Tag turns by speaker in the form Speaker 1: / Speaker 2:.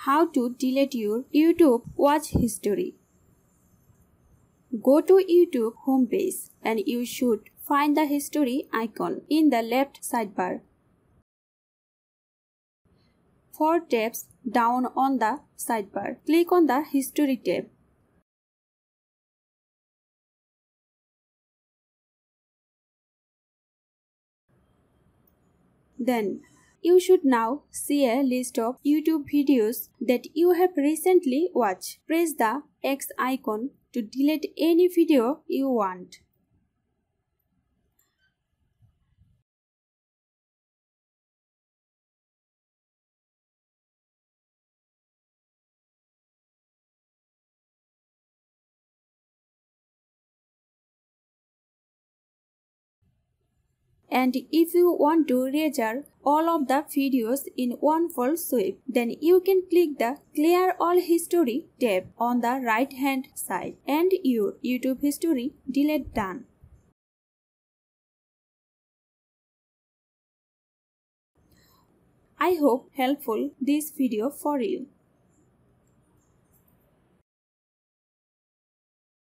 Speaker 1: How to delete your YouTube watch history. Go to YouTube homepage and you should find the history icon in the left sidebar. 4 tabs down on the sidebar. Click on the History tab. Then, you should now see a list of YouTube videos that you have recently watched. Press the X icon to delete any video you want. And if you want to erase all of the videos in one full sweep, then you can click the Clear All History tab on the right hand side and your YouTube history delete done. I hope helpful this video for you.